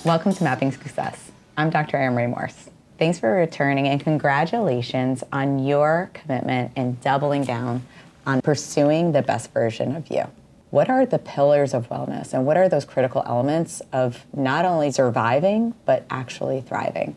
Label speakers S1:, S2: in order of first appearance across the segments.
S1: Welcome to Mapping Success. I'm Dr. Marie Morse. Thanks for returning and congratulations on your commitment and doubling down on pursuing the best version of you. What are the pillars of wellness and what are those critical elements of not only surviving but actually thriving?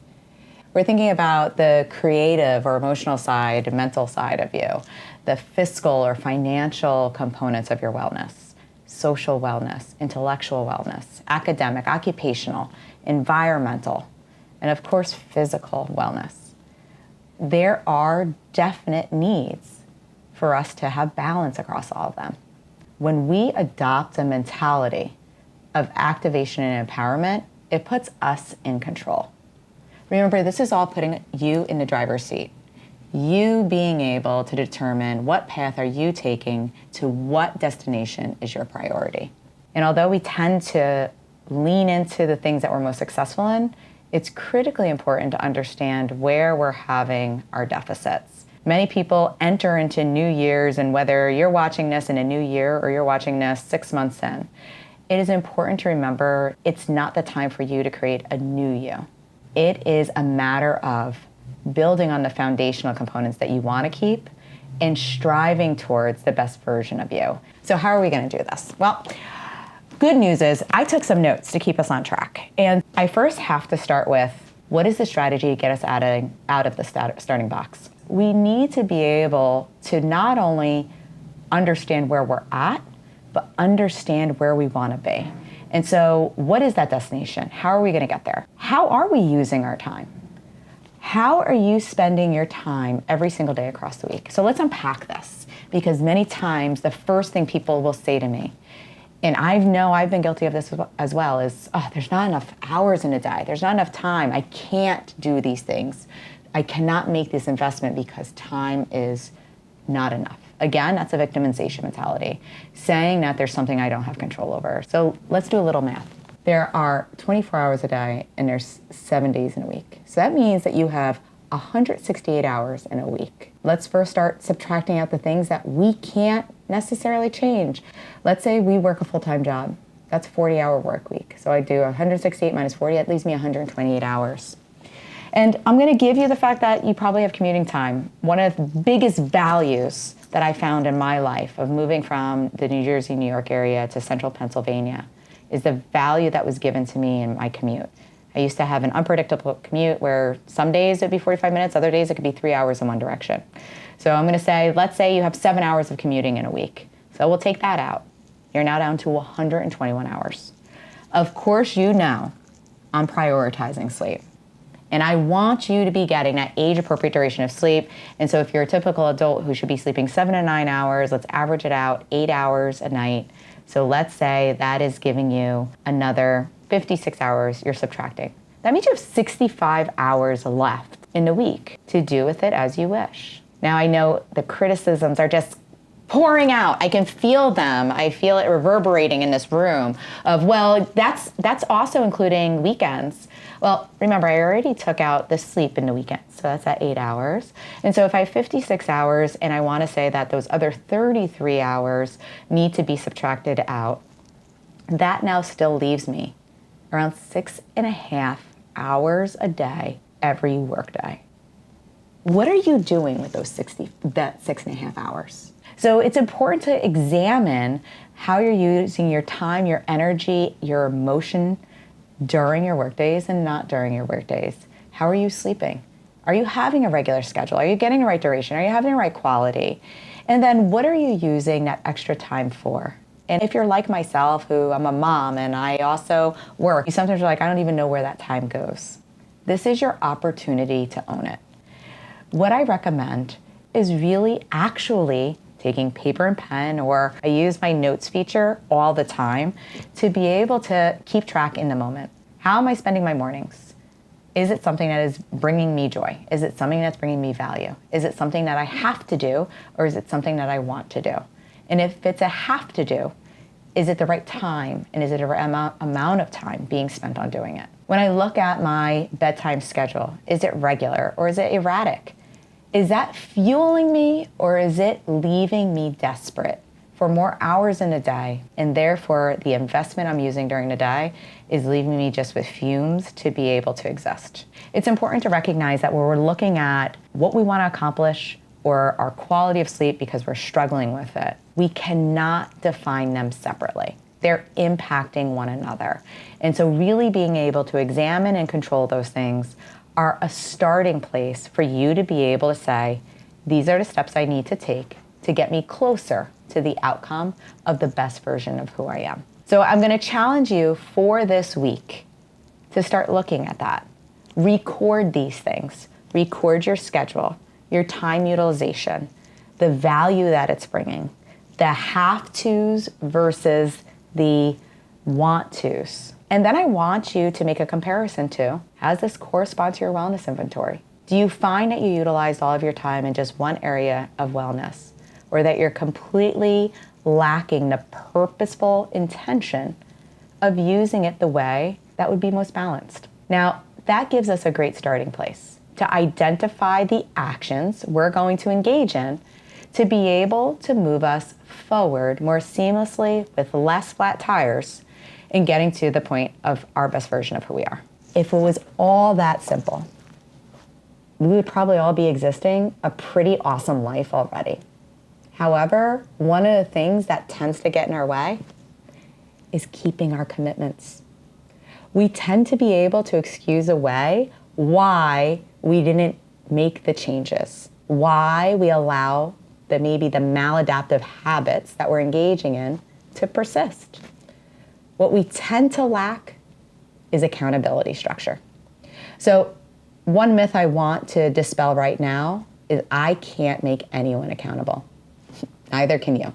S1: We're thinking about the creative or emotional side, mental side of you, the fiscal or financial components of your wellness, social wellness, intellectual wellness, academic, occupational, environmental, and of course, physical wellness. There are definite needs for us to have balance across all of them. When we adopt a mentality of activation and empowerment, it puts us in control. Remember, this is all putting you in the driver's seat. You being able to determine what path are you taking to what destination is your priority. And although we tend to lean into the things that we're most successful in, it's critically important to understand where we're having our deficits. Many people enter into new years, and whether you're watching this in a new year or you're watching this 6 months in, it is important to remember it's not the time for you to create a new you. It is a matter of building on the foundational components that you want to keep and striving towards the best version of you. So how are we going to do this? Well, good news is I took some notes to keep us on track. And I first have to start with, what is the strategy to get us out of the starting box? We need to be able to not only understand where we're at, but understand where we want to be. And so what is that destination? How are we going to get there? How are we using our time? How are you spending your time every single day across the week? So let's unpack this, because many times the first thing people will say to me, and I know I've been guilty of this as well, is, oh, there's not enough hours in a day. There's not enough time. I can't do these things. I cannot make this investment because time is not enough. Again, that's a victimization mentality, saying that there's something I don't have control over. So let's do a little math. There are 24 hours a day and there's 7 days in a week. So that means that you have 168 hours in a week. Let's first start subtracting out the things that we can't necessarily change. Let's say we work a full-time job. That's a 40-hour work week. So I do 168 minus 40, that leaves me 128 hours. And I'm going to give you the fact that you probably have commuting time. One of the biggest values that I found in my life of moving from the New Jersey, New York area to central Pennsylvania is the value that was given to me in my commute. I used to have an unpredictable commute where some days it'd be 45 minutes, other days it could be 3 hours in one direction. So I'm going to say, let's say you have 7 hours of commuting in a week. So we'll take that out. You're now down to 121 hours. Of course, you know I'm prioritizing sleep. And I want you to be getting that age-appropriate duration of sleep. And so if you're a typical adult who should be sleeping 7 to 9 hours, let's average it out, 8 hours a night. So let's say that is giving you another 56 hours you're subtracting. That means you have 65 hours left in the week to do with it as you wish. Now I know the criticisms are just pouring out. I can feel them. I feel it reverberating in this room of, well, that's also including weekends. Well, remember, I already took out the sleep in the weekend, so that's at 8 hours. And so if I have 56 hours and I want to say that those other 33 hours need to be subtracted out, that now still leaves me around 6.5 hours a day every workday. What are you doing with those 6.5 hours? So it's important to examine how you're using your time, your energy, your emotion during your work days and not during your work days. How are you sleeping? Are you having a regular schedule? Are you getting the right duration? Are you having the right quality? And then what are you using that extra time for? And if you're like myself, who I'm a mom and I also work, you sometimes are like, I don't even know where that time goes. This is your opportunity to own it. What I recommend is really actually taking paper and pen, or I use my notes feature all the time to be able to keep track in the moment. How am I spending my mornings? Is it something that is bringing me joy? Is it something that's bringing me value? Is it something that I have to do, or is it something that I want to do? And if it's a have to do, is it the right time, and is it the right amount of time being spent on doing it? When I look at my bedtime schedule, is it regular or is it erratic? Is that fueling me or is it leaving me desperate for more hours in a day, and therefore the investment I'm using during the day is leaving me just with fumes to be able to exist. It's important to recognize that when we're looking at what we want to accomplish or our quality of sleep because we're struggling with it, we cannot define them separately. They're impacting one another. And so really being able to examine and control those things are a starting place for you to be able to say, these are the steps I need to take to get me closer to the outcome of the best version of who I am. So I'm going to challenge you for this week to start looking at that. Record these things. Record your schedule, your time utilization, the value that it's bringing, the have-tos versus the want-tos. And then I want you to make a comparison to, how does this correspond to your wellness inventory? Do you find that you utilize all of your time in just one area of wellness, or that you're completely lacking the purposeful intention of using it the way that would be most balanced? Now, that gives us a great starting place to identify the actions we're going to engage in to be able to move us forward more seamlessly with less flat tires in getting to the point of our best version of who we are. If it was all that simple, we would probably all be existing a pretty awesome life already. However, one of the things that tends to get in our way is keeping our commitments. We tend to be able to excuse away why we didn't make the changes, why we allow maybe the maladaptive habits that we're engaging in to persist. What we tend to lack is accountability structure. So one myth I want to dispel right now is I can't make anyone accountable. Neither can you.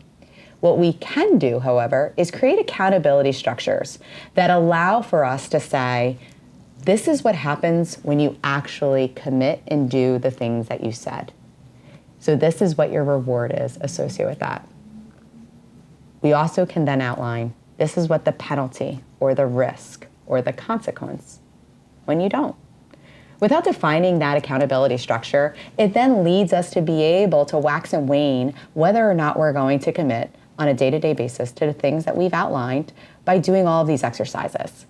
S1: What we can do, however, is create accountability structures that allow for us to say, this is what happens when you actually commit and do the things that you said. So this is what your reward is associated with that. We also can then outline, this is what the penalty or the risk or the consequence when you don't. Without defining that accountability structure, it then leads us to be able to wax and wane whether or not we're going to commit on a day-to-day basis to the things that we've outlined by doing all of these exercises.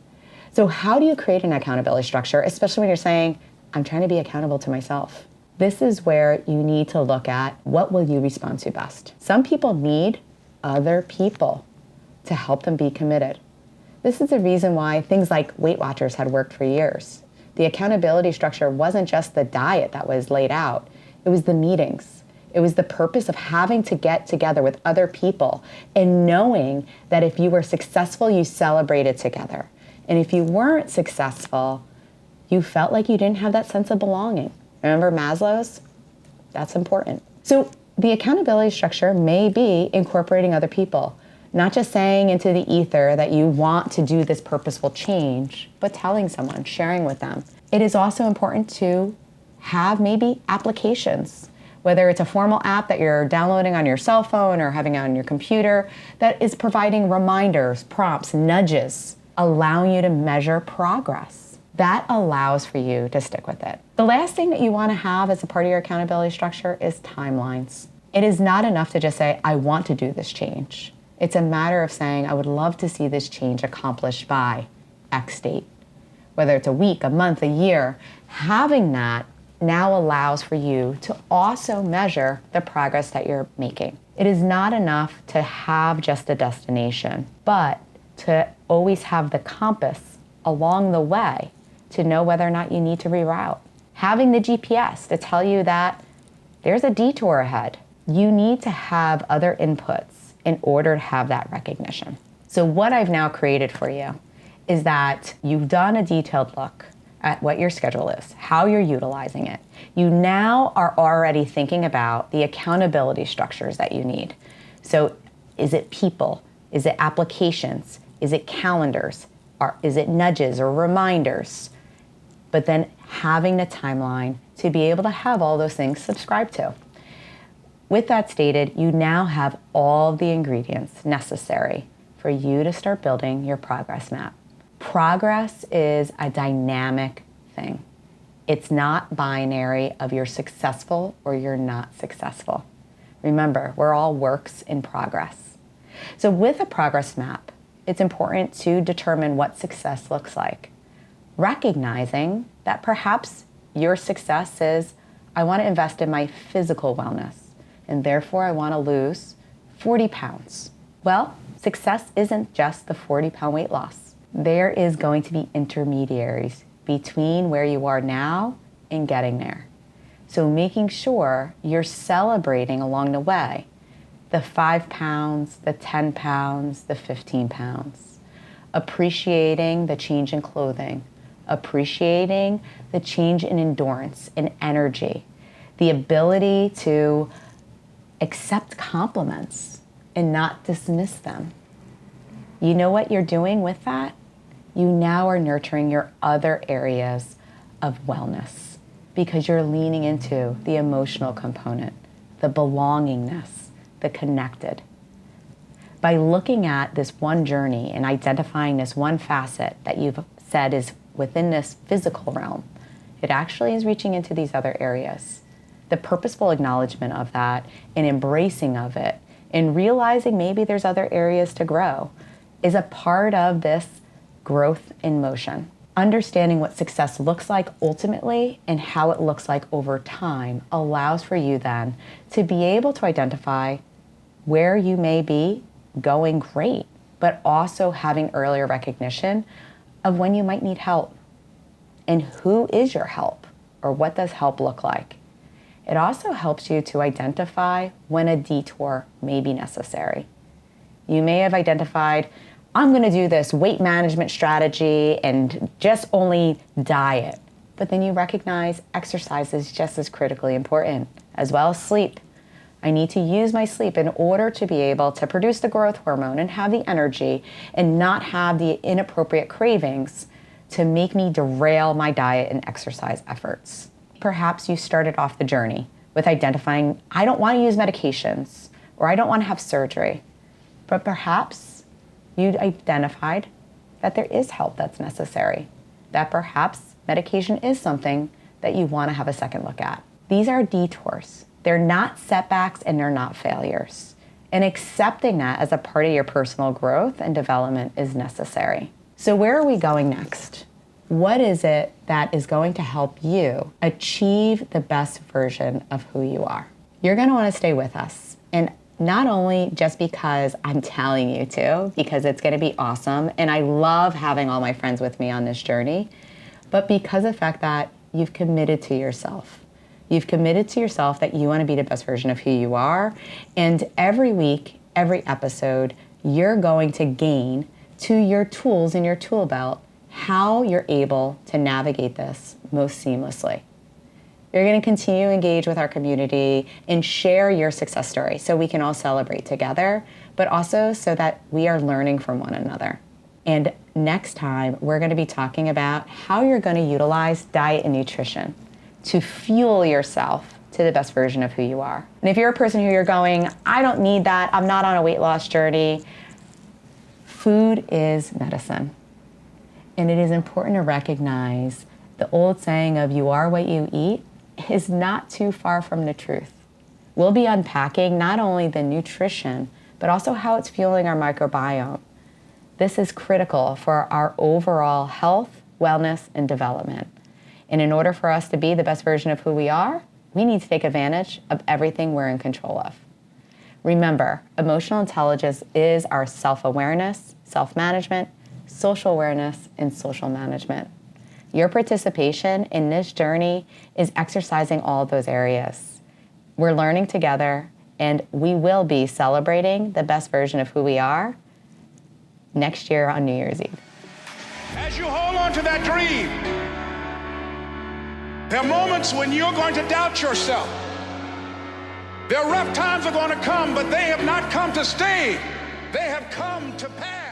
S1: So how do you create an accountability structure, especially when you're saying, I'm trying to be accountable to myself? This is where you need to look at what will you respond to best. Some people need other people to help them be committed. This is the reason why things like Weight Watchers had worked for years. The accountability structure wasn't just the diet that was laid out, it was the meetings. It was the purpose of having to get together with other people and knowing that if you were successful, you celebrated together. And if you weren't successful, you felt like you didn't have that sense of belonging. Remember Maslow's? That's important. So the accountability structure may be incorporating other people, not just saying into the ether that you want to do this purposeful change, but telling someone, sharing with them. It is also important to have maybe applications, whether it's a formal app that you're downloading on your cell phone or having on your computer that is providing reminders, prompts, nudges, allowing you to measure progress. That allows for you to stick with it. The last thing that you want to have as a part of your accountability structure is timelines. It is not enough to just say, I want to do this change. It's a matter of saying, I would love to see this change accomplished by X date. Whether it's a week, a month, a year, having that now allows for you to also measure the progress that you're making. It is not enough to have just a destination, but to always have the compass along the way to know whether or not you need to reroute. Having the GPS to tell you that there's a detour ahead. You need to have other inputs in order to have that recognition. So what I've now created for you is that you've done a detailed look at what your schedule is, how you're utilizing it. You now are already thinking about the accountability structures that you need. So is it people? Is it applications? Is it calendars? Or is it nudges or reminders? But then having the timeline to be able to have all those things subscribed to. With that stated, you now have all the ingredients necessary for you to start building your progress map. Progress is a dynamic thing. It's not binary of you're successful or you're not successful. Remember, we're all works in progress. So with a progress map, it's important to determine what success looks like, recognizing that perhaps your success is, I want to invest in my physical wellness, and therefore I want to lose 40 pounds. Well, success isn't just the 40-pound weight loss. There is going to be intermediaries between where you are now and getting there. So making sure you're celebrating along the way the 5 pounds, the 10 pounds, the 15 pounds. Appreciating the change in clothing, appreciating the change in endurance and energy, the ability to accept compliments and not dismiss them. You know what you're doing with that? You now are nurturing your other areas of wellness because you're leaning into the emotional component, the belongingness, the connected. By looking at this one journey and identifying this one facet that you've said is within this physical realm, it actually is reaching into these other areas. The purposeful acknowledgement of that and embracing of it and realizing maybe there's other areas to grow is a part of this growth in motion. Understanding what success looks like ultimately and how it looks like over time allows for you then to be able to identify where you may be going great, but also having earlier recognition of when you might need help and who is your help or what does help look like. It also helps you to identify when a detour may be necessary. You may have identified, I'm going to do this weight management strategy and just only diet. But then you recognize exercise is just as critically important, as well as sleep. I need to use my sleep in order to be able to produce the growth hormone and have the energy and not have the inappropriate cravings to make me derail my diet and exercise efforts. Perhaps you started off the journey with identifying, I don't want to use medications or I don't want to have surgery. But perhaps you identified that there is help that's necessary, that perhaps medication is something that you want to have a second look at. These are detours. They're not setbacks and they're not failures. And accepting that as a part of your personal growth and development is necessary. So where are we going next? What is it that is going to help you achieve the best version of who you are? You're going to want to stay with us. And not only just because I'm telling you to, because it's going to be awesome, and I love having all my friends with me on this journey, but because of the fact that you've committed to yourself. You've committed to yourself that you want to be the best version of who you are, and every week, every episode, you're going to gain to your tools in your tool belt how you're able to navigate this most seamlessly. You're going to continue to engage with our community and share your success story so we can all celebrate together, but also so that we are learning from one another. And next time, we're going to be talking about how you're going to utilize diet and nutrition to fuel yourself to the best version of who you are. And if you're a person who you're going, I don't need that, I'm not on a weight loss journey, food is medicine. And it is important to recognize the old saying of you are what you eat is not too far from the truth. We'll be unpacking not only the nutrition, but also how it's fueling our microbiome. This is critical for our overall health, wellness, and development. And in order for us to be the best version of who we are, we need to take advantage of everything we're in control of. Remember, emotional intelligence is our self-awareness, self-management, social awareness, and social management. Your participation in this journey is exercising all of those areas. We're learning together, and we will be celebrating the best version of who we are next year on New Year's Eve.
S2: As you hold on to that dream, there are moments when you're going to doubt yourself. There are rough times are going to come, but they have not come to stay. They have come to pass.